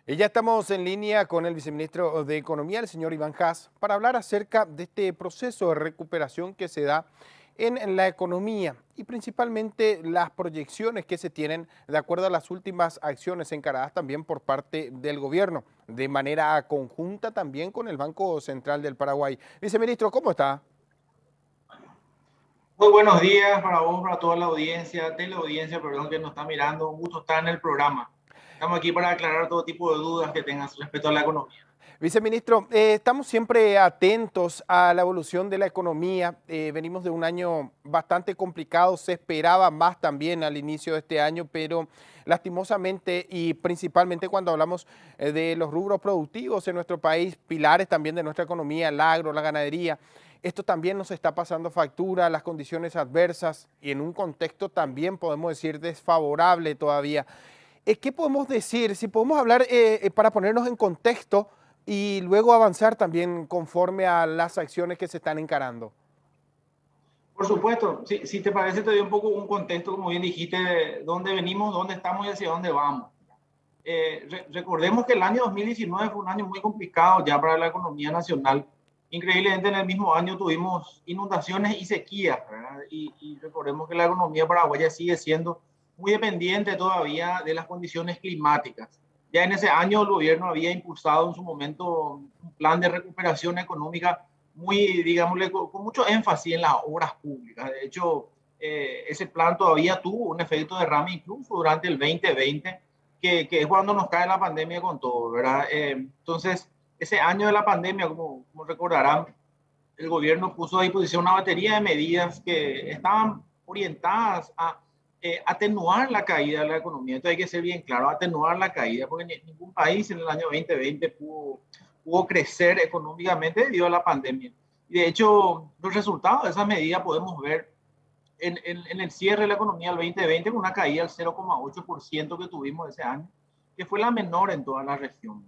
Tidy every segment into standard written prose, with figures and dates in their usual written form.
Y ya estamos en línea con el viceministro de Economía, el señor Iván Haas, para hablar acerca de este proceso de recuperación que se da en la economía y principalmente las proyecciones que se tienen de acuerdo a las últimas acciones encaradas también por parte del gobierno, de manera conjunta también con el Banco Central del Paraguay. Viceministro, ¿cómo está? Muy buenos días para vos, para toda la audiencia, teleaudiencia, perdón, que nos está mirando. Un gusto estar en el programa. Estamos aquí para aclarar todo tipo de dudas que tengas respecto a la economía. Viceministro, estamos siempre atentos a la evolución de la economía. Venimos de un año bastante complicado, se esperaba más también al inicio de este año, pero lastimosamente y principalmente cuando hablamos de los rubros productivos en nuestro país, pilares también de nuestra economía, el agro, la ganadería, esto también nos está pasando factura, las condiciones adversas y en un contexto también podemos decir desfavorable todavía. ¿Qué podemos decir? Si podemos hablar para ponernos en contexto y luego avanzar también conforme a las acciones que se están encarando. Por supuesto, si te parece, te doy un poco un contexto, como bien dijiste, de dónde venimos, dónde estamos y hacia dónde vamos. Recordemos que el año 2019 fue un año muy complicado ya para la economía nacional. Increíblemente, en el mismo año tuvimos inundaciones y sequías, ¿verdad? Y recordemos que la economía paraguaya sigue siendo muy dependiente todavía de las condiciones climáticas. Ya en ese año el gobierno había impulsado en su momento un plan de recuperación económica muy, digámosle, con mucho énfasis en las obras públicas. De hecho, ese plan todavía tuvo un efecto de derrame incluso durante el 2020 que es cuando nos cae la pandemia con todo, ¿verdad? Entonces, ese año de la pandemia, como recordarán, el gobierno puso a disposición una batería de medidas que estaban orientadas a atenuar la caída de la economía. Entonces hay que ser bien claro, atenuar la caída, porque ningún país en el año 2020 pudo crecer económicamente debido a la pandemia. Y de hecho, los resultados de esas medidas podemos ver en el cierre de la economía del 2020 con una caída del 0,8% que tuvimos ese año, que fue la menor en toda la región.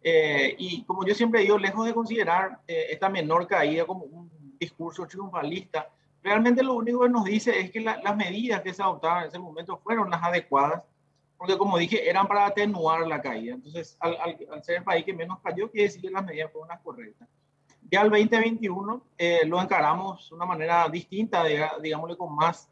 Y como yo siempre digo, lejos de considerar esta menor caída como un discurso triunfalista, realmente lo único que nos dice es que las medidas que se adoptaron en ese momento fueron las adecuadas, porque como dije, eran para atenuar la caída. Entonces, al ser el país que menos cayó, quiere decir que las medidas fueron las correctas. Ya el 2021 lo encaramos de una manera distinta, digámosle con más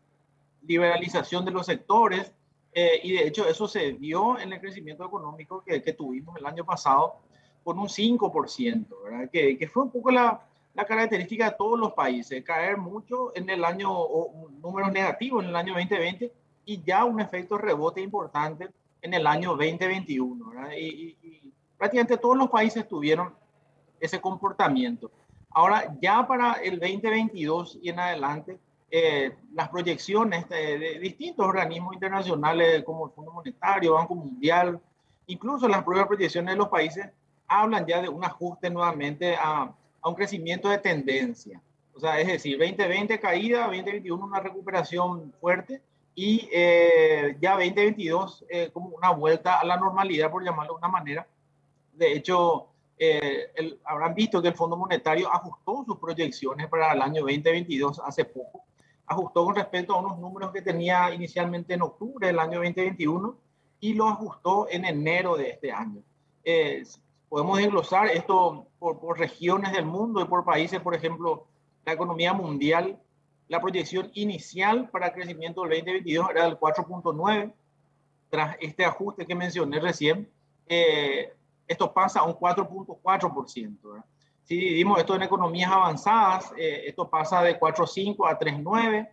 liberalización de los sectores, y de hecho eso se vio en el crecimiento económico que tuvimos el año pasado con un 5%, ¿verdad? Que fue un poco la característica de todos los países, caer mucho en el año, o números negativos en el año 2020 y ya un efecto rebote importante en el año 2021, ¿verdad? Y prácticamente todos los países tuvieron ese comportamiento. Ahora, ya para el 2022 y en adelante, las proyecciones de distintos organismos internacionales como el Fondo Monetario, Banco Mundial, incluso las propias proyecciones de los países, hablan ya de un ajuste nuevamente a un crecimiento de tendencia. O sea, es decir, 2020 caída, 2021 una recuperación fuerte y ya 2022 como una vuelta a la normalidad, por llamarlo de una manera. De hecho, habrán visto que el Fondo Monetario ajustó sus proyecciones para el año 2022 hace poco. Ajustó con respecto a unos números que tenía inicialmente en octubre del año 2021 y lo ajustó en enero de este año. Eh, Podemos desglosar esto por regiones del mundo y por países. Por ejemplo, la economía mundial, la proyección inicial para el crecimiento del 2022 era del 4,9. Tras este ajuste que mencioné recién, eh, esto pasa a un 4,4%. Si dividimos esto en economías avanzadas, esto pasa de 4,5 a 3,9,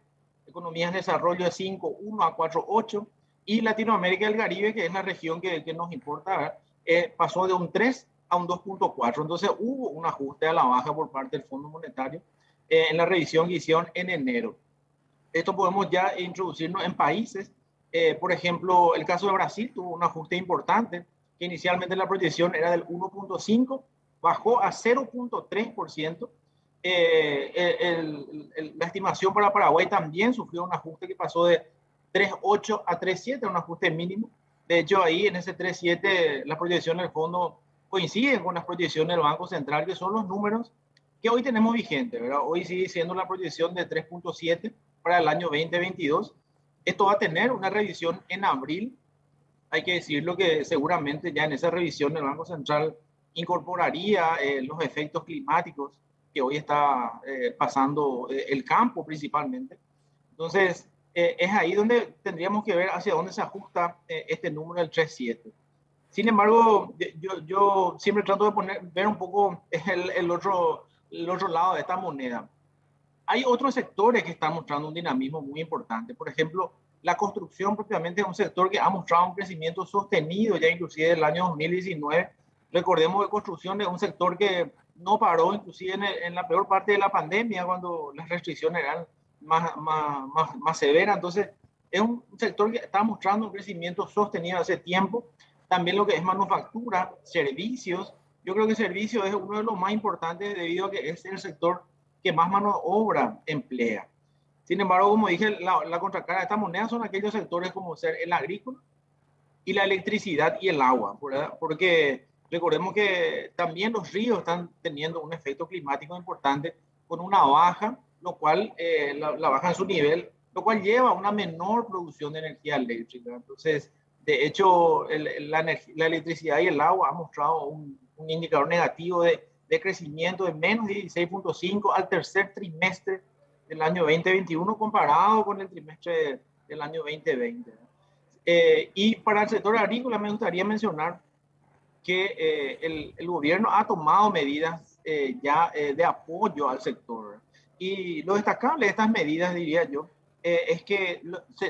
economías de desarrollo de 5,1 a 4,8, y Latinoamérica y el Caribe, que es la región que nos importa, pasó de un 3 a un 2,4. Entonces hubo un ajuste a la baja por parte del Fondo Monetario en la revisión que hicieron en enero. Esto podemos ya introducirnos en países. Por ejemplo, el caso de Brasil tuvo un ajuste importante, que inicialmente la proyección era del 1,5, bajó a 0,3%. La estimación para Paraguay también sufrió un ajuste que pasó de 3,8 a 3,7, un ajuste mínimo. De hecho, ahí en ese 3,7 las proyecciones del fondo coinciden con las proyecciones del Banco Central, que son los números que hoy tenemos vigentes, ¿verdad? Hoy sigue siendo la proyección de 3,7 para el año 2022. Esto va a tener una revisión en abril hay que decirlo que seguramente ya en esa revisión el Banco Central incorporaría los efectos climáticos que hoy está pasando el campo principalmente. Entonces, es ahí donde tendríamos que ver hacia dónde se ajusta este número del 3,7. Sin embargo, yo siempre trato de ver un poco el otro lado de esta moneda. Hay otros sectores que están mostrando un dinamismo muy importante. Por ejemplo, la construcción propiamente es un sector que ha mostrado un crecimiento sostenido ya inclusive del año 2019. Recordemos que construcción es un sector que no paró inclusive en la peor parte de la pandemia, cuando las restricciones eran más severas. Entonces, es un sector que está mostrando un crecimiento sostenido hace tiempo. También lo que es manufactura, servicios. Yo creo que servicios es uno de los más importantes debido a que es el sector que más mano de obra emplea. Sin embargo, como dije, la contracara de esta moneda son aquellos sectores como ser el agrícola y la electricidad y el agua, ¿verdad? Porque recordemos que también los ríos están teniendo un efecto climático importante con una baja, lo cual, la baja en su nivel, lo cual lleva a una menor producción de energía eléctrica. Entonces, de hecho, la electricidad y el agua han mostrado un indicador negativo de crecimiento de menos 16,5 al tercer trimestre del año 2021 comparado con el trimestre del año 2020. Y para el sector agrícola me gustaría mencionar que el gobierno ha tomado medidas de apoyo al sector. Y lo destacable de estas medidas, diría yo, es que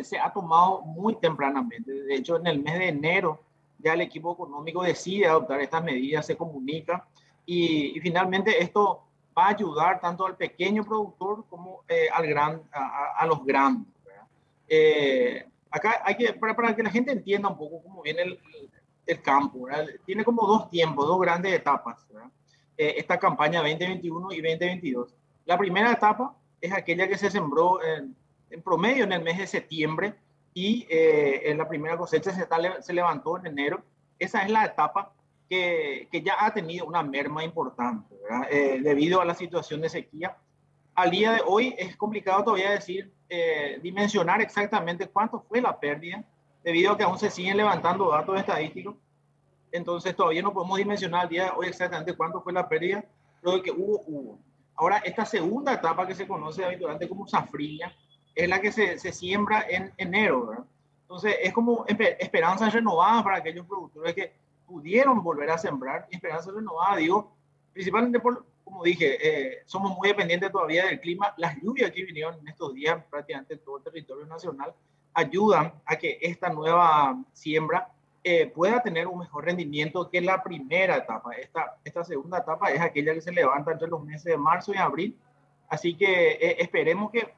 se ha tomado muy tempranamente. De hecho, en el mes de enero ya el equipo económico decide adoptar estas medidas, se comunica y finalmente esto va a ayudar tanto al pequeño productor como a los grandes. Acá hay que, para que la gente entienda un poco cómo viene el campo, ¿verdad? Tiene como dos tiempos, dos grandes etapas, ¿verdad? Esta campaña 2021 y 2022. La primera etapa es aquella que se sembró en promedio en el mes de septiembre y en la primera cosecha se levantó en enero. Esa es la etapa que ya ha tenido una merma importante, ¿verdad? Debido a la situación de sequía. Al día de hoy es complicado todavía decir, dimensionar exactamente cuánto fue la pérdida, debido a que aún se siguen levantando datos estadísticos. Entonces todavía no podemos dimensionar al día de hoy exactamente cuánto fue la pérdida, pero de que hubo. Ahora, esta segunda etapa que se conoce habitualmente como safrilla, es la que se siembra en enero, ¿verdad? Entonces es como esperanzas renovadas para aquellos productores que pudieron volver a sembrar. Esperanzas renovadas, digo, principalmente como dije, somos muy dependientes todavía del clima. Las lluvias que vinieron en estos días prácticamente en todo el territorio nacional ayudan a que esta nueva siembra pueda tener un mejor rendimiento que la primera etapa. Esta segunda etapa es aquella que se levanta entre los meses de marzo y abril. Así que esperemos que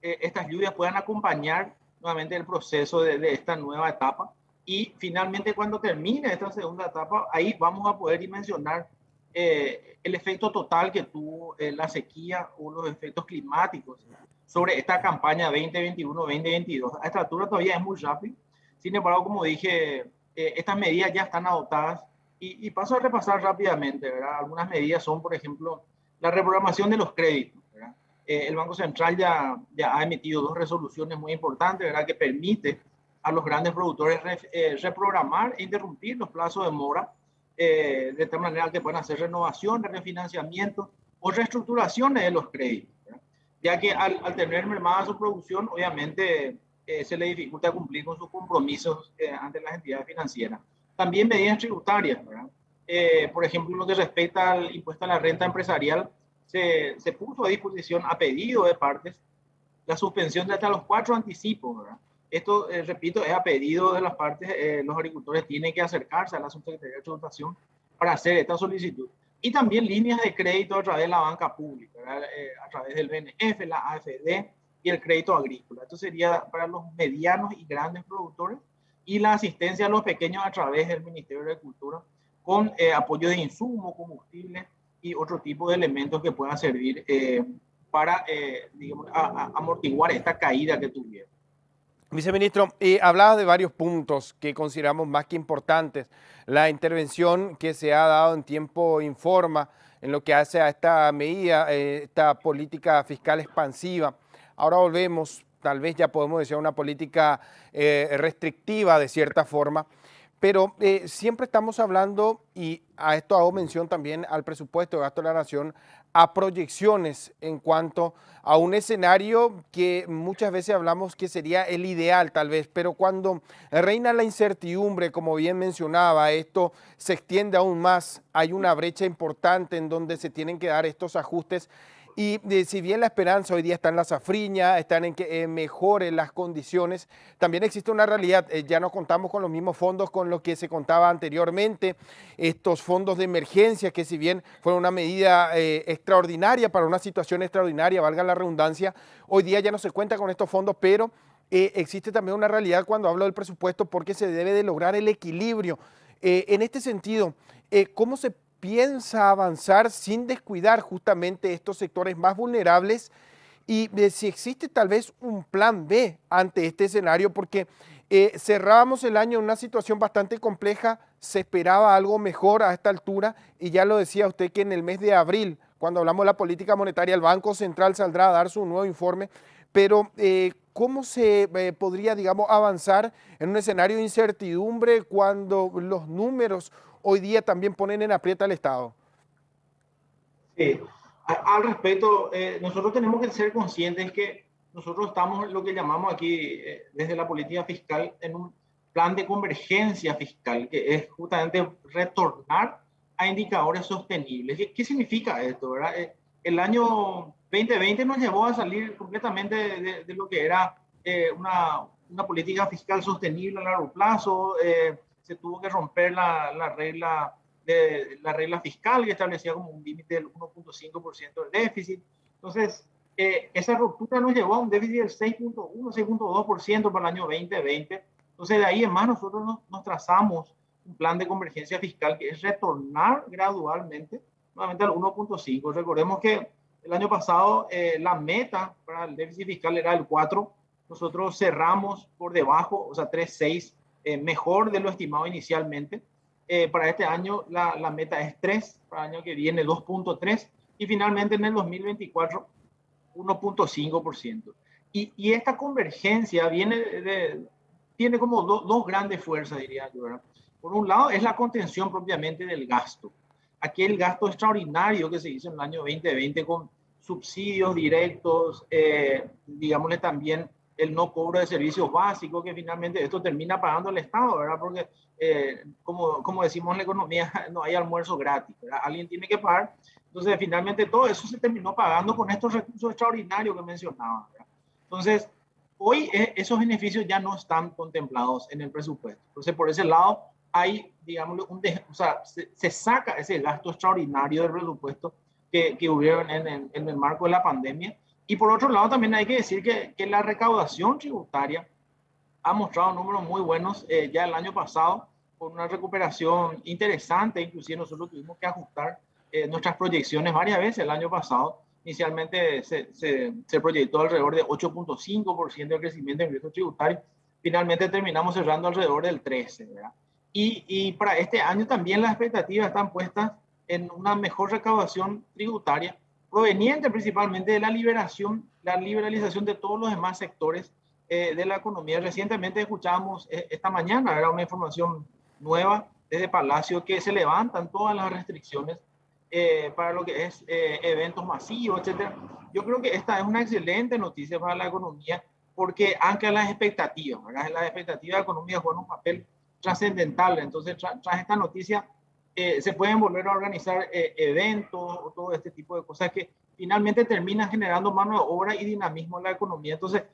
estas lluvias puedan acompañar nuevamente el proceso de esta nueva etapa. Y finalmente cuando termine esta segunda etapa, ahí vamos a poder dimensionar el efecto total que tuvo la sequía o los efectos climáticos sobre esta campaña 2021-2022. A esta altura todavía es muy rápido. Sin embargo, como dije, estas medidas ya están adoptadas y paso a repasar rápidamente, ¿verdad? Algunas medidas son, por ejemplo, la reprogramación de los créditos, ¿verdad? El Banco Central ya ha emitido dos resoluciones muy importantes, ¿verdad? Que permite a los grandes productores reprogramar e interrumpir los plazos de mora de tal manera que puedan hacer renovaciones, refinanciamientos o reestructuraciones de los créditos, ¿verdad? Ya que al tener mermada su producción, obviamente se le dificulta cumplir con sus compromisos ante las entidades financieras. También medidas tributarias, ¿verdad? Por ejemplo, lo que respecta al impuesto a la renta empresarial, se puso a disposición a pedido de partes la suspensión de hasta los 4 anticipos, ¿verdad? Esto, repito, es a pedido de las partes. Los agricultores tienen que acercarse a la Subsecretaría de Tributación para hacer esta solicitud. Y también líneas de crédito a través de la banca pública, a través del BNF, la AFD y el crédito agrícola. Esto sería para los medianos y grandes productores y la asistencia a los pequeños a través del Ministerio de Agricultura con apoyo de insumos, combustibles y otro tipo de elementos que puedan servir para digamos, amortiguar esta caída que tuvieron. Viceministro, hablaba de varios puntos que consideramos más que importantes. La intervención que se ha dado en tiempo informa en lo que hace a esta medida, esta política fiscal expansiva. Ahora volvemos tal vez ya podemos decir una política restrictiva de cierta forma, pero siempre estamos hablando, y a esto hago mención también al presupuesto de gasto de la nación, a proyecciones en cuanto a un escenario que muchas veces hablamos que sería el ideal tal vez, pero cuando reina la incertidumbre, como bien mencionaba, esto se extiende aún más, hay una brecha importante en donde se tienen que dar estos ajustes. Y si bien la esperanza hoy día está en la safriña, están en que mejoren las condiciones, también existe una realidad, ya no contamos con los mismos fondos con los que se contaba anteriormente, estos fondos de emergencia que si bien fueron una medida extraordinaria para una situación extraordinaria, valga la redundancia, hoy día ya no se cuenta con estos fondos, pero existe también una realidad cuando hablo del presupuesto porque se debe de lograr el equilibrio. En este sentido, ¿cómo se piensa avanzar sin descuidar justamente estos sectores más vulnerables y de si existe tal vez un plan B ante este escenario? Porque cerrábamos el año en una situación bastante compleja, se esperaba algo mejor a esta altura y ya lo decía usted que en el mes de abril, cuando hablamos de la política monetaria, el Banco Central saldrá a dar su nuevo informe, pero ¿cómo se podría, digamos, avanzar en un escenario de incertidumbre cuando los números hoy día también ponen en aprieta al Estado? Sí. Al respecto, nosotros tenemos que ser conscientes que nosotros estamos lo que llamamos aquí desde la política fiscal en un plan de convergencia fiscal, que es justamente retornar a indicadores sostenibles. ¿Qué significa esto? ¿Verdad? El año 2020 nos llevó a salir completamente de lo que era una política fiscal sostenible a largo plazo. Se tuvo que romper la regla de la regla fiscal que establecía como un límite del 1.5% del déficit. Entonces, esa ruptura nos llevó a un déficit del 6.1, 6.2% para el año 2020. Entonces, de ahí en más nosotros nos trazamos un plan de convergencia fiscal que es retornar gradualmente nuevamente al 1.5. Recordemos que el año pasado la meta para el déficit fiscal era el 4. Nosotros cerramos por debajo, o sea, 3.6, mejor de lo estimado inicialmente. Para este año la meta es 3, para el año que viene 2.3 y finalmente en el 2024 1.5%. Y esta convergencia tiene como dos grandes fuerzas, diría yo, ¿verdad? Por un lado es la contención propiamente del gasto. Aquel gasto extraordinario que se hizo en el año 2020 con subsidios directos, digámosle también el no cobro de servicios básicos, que finalmente esto termina pagando el Estado, ¿verdad? Porque como decimos en la economía, no hay almuerzo gratis, ¿verdad? Alguien tiene que pagar. Entonces, finalmente todo eso se terminó pagando con estos recursos extraordinarios que mencionaba, ¿verdad? Entonces, hoy esos beneficios ya no están contemplados en el presupuesto. Entonces, por ese lado, hay, digamos, o sea, se saca ese gasto extraordinario del presupuesto que hubieron en el marco de la pandemia. Y por otro lado, también hay que decir que la recaudación tributaria ha mostrado números muy buenos ya el año pasado, con una recuperación interesante. Inclusive nosotros tuvimos que ajustar nuestras proyecciones varias veces el año pasado. Inicialmente se proyectó alrededor de 8.5% de crecimiento de ingresos tributarios. Finalmente terminamos cerrando alrededor del 13%, ¿verdad? Y para este año también las expectativas están puestas en una mejor recaudación tributaria proveniente principalmente de la liberalización de todos los demás sectores de la economía. Recientemente escuchamos esta mañana, era una información nueva desde Palacio, que se levantan todas las restricciones para lo que es eventos masivos, etcétera. Yo creo que esta es una excelente noticia para la economía porque ancla las expectativas, ¿verdad? Las expectativas de la economía juegan un papel trascendental. Entonces, tras esta noticia, se pueden volver a organizar eventos o todo este tipo de cosas que finalmente terminan generando mano de obra y dinamismo en la economía. Entonces,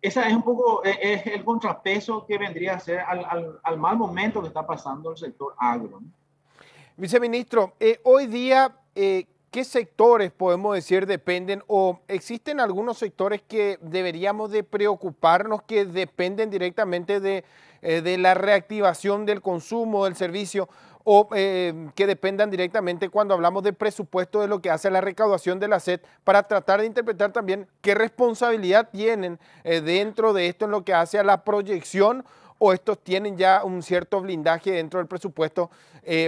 esa es un poco es el contrapeso que vendría a ser al mal momento que está pasando el sector agro, ¿no? Viceministro, hoy día, ¿qué sectores podemos decir dependen o existen algunos sectores que deberíamos de preocuparnos que dependen directamente de la reactivación del consumo, del servicio o que dependan directamente cuando hablamos de presupuesto de lo que hace la recaudación de la SED para tratar de interpretar también qué responsabilidad tienen dentro de esto en lo que hace a la proyección o estos tienen ya un cierto blindaje dentro del presupuesto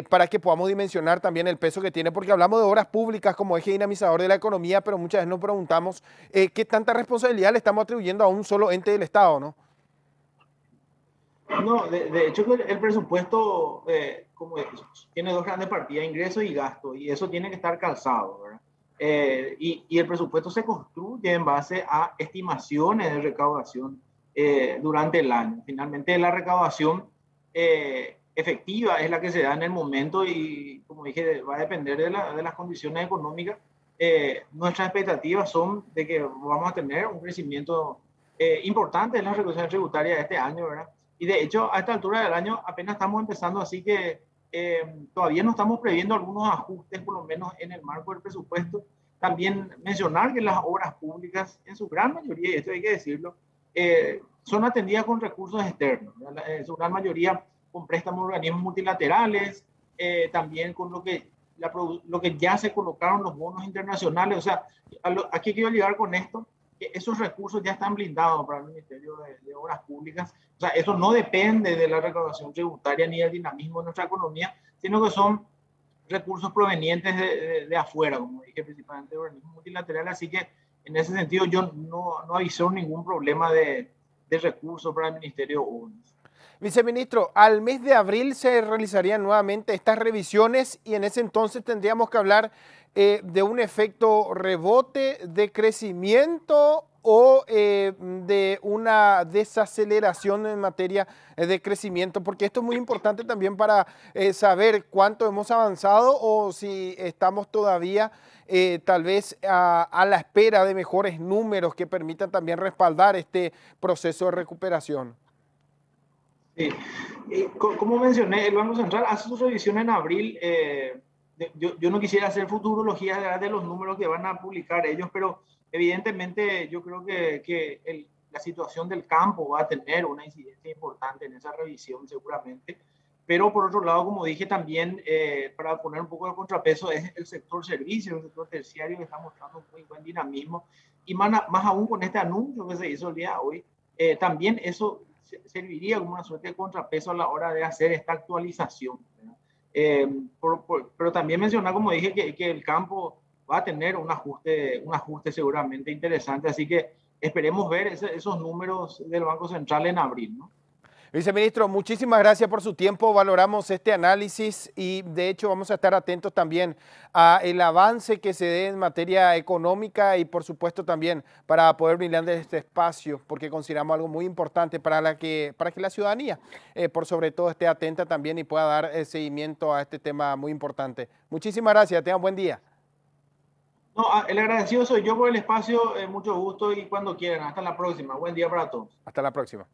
para que podamos dimensionar también el peso que tiene, porque hablamos de obras públicas como eje dinamizador de la economía, pero muchas veces nos preguntamos qué tanta responsabilidad le estamos atribuyendo a un solo ente del Estado, ¿no? No, de hecho que el presupuesto tiene dos grandes partidas, ingresos y gastos, y eso tiene que estar calzado, ¿verdad? Y el presupuesto se construye en base a estimaciones de recaudación durante el año. Finalmente la recaudación efectiva es la que se da en el momento y, como dije, va a depender de las condiciones económicas. Nuestras expectativas son de que vamos a tener un crecimiento importante en la recaudación tributaria de este año, ¿verdad? Y de hecho, a esta altura del año apenas estamos empezando, así que todavía no estamos previendo algunos ajustes, por lo menos en el marco del presupuesto. También mencionar que las obras públicas, en su gran mayoría, y esto hay que decirlo, son atendidas con recursos externos, en su gran mayoría con préstamos de organismos multilaterales, también con lo que ya se colocaron los bonos internacionales. O sea, aquí quiero llegar con esto, que esos recursos ya están blindados para el Ministerio de Obras Públicas. O sea, eso no depende de la recaudación tributaria ni del dinamismo de nuestra economía, sino que son recursos provenientes de afuera, como dije, principalmente de organismos multilaterales. Así que en ese sentido yo no aviso ningún problema de recursos para el Ministerio de Obras. Viceministro, al mes de abril se realizarían nuevamente estas revisiones y en ese entonces tendríamos que hablar de un efecto rebote de crecimiento o de una desaceleración en materia de crecimiento, porque esto es muy importante también para saber cuánto hemos avanzado o si estamos todavía tal vez a la espera de mejores números que permitan también respaldar este proceso de recuperación. Sí. Como mencioné, el Banco Central hace su revisión en abril. Yo no quisiera hacer futurología de los números que van a publicar ellos, pero evidentemente yo creo que la situación del campo va a tener una incidencia importante en esa revisión seguramente. Pero por otro lado, como dije también, para poner un poco de contrapeso, es el sector servicios, el sector terciario que está mostrando un muy buen dinamismo. Y más aún con este anuncio que se hizo el día de hoy, también eso serviría como una suerte de contrapeso a la hora de hacer esta actualización. Pero también mencionar, como dije, que el campo va a tener un ajuste seguramente interesante, así que esperemos ver esos números del Banco Central en abril, ¿no? Viceministro, muchísimas gracias por su tiempo, valoramos este análisis y de hecho vamos a estar atentos también a el avance que se dé en materia económica y por supuesto también para poder brindar este espacio, porque consideramos algo muy importante para que la ciudadanía, por sobre todo, esté atenta también y pueda dar seguimiento a este tema muy importante. Muchísimas gracias, tengan buen día. No, el agradecido soy yo por el espacio, mucho gusto y cuando quieran. Hasta la próxima. Buen día para todos. Hasta la próxima.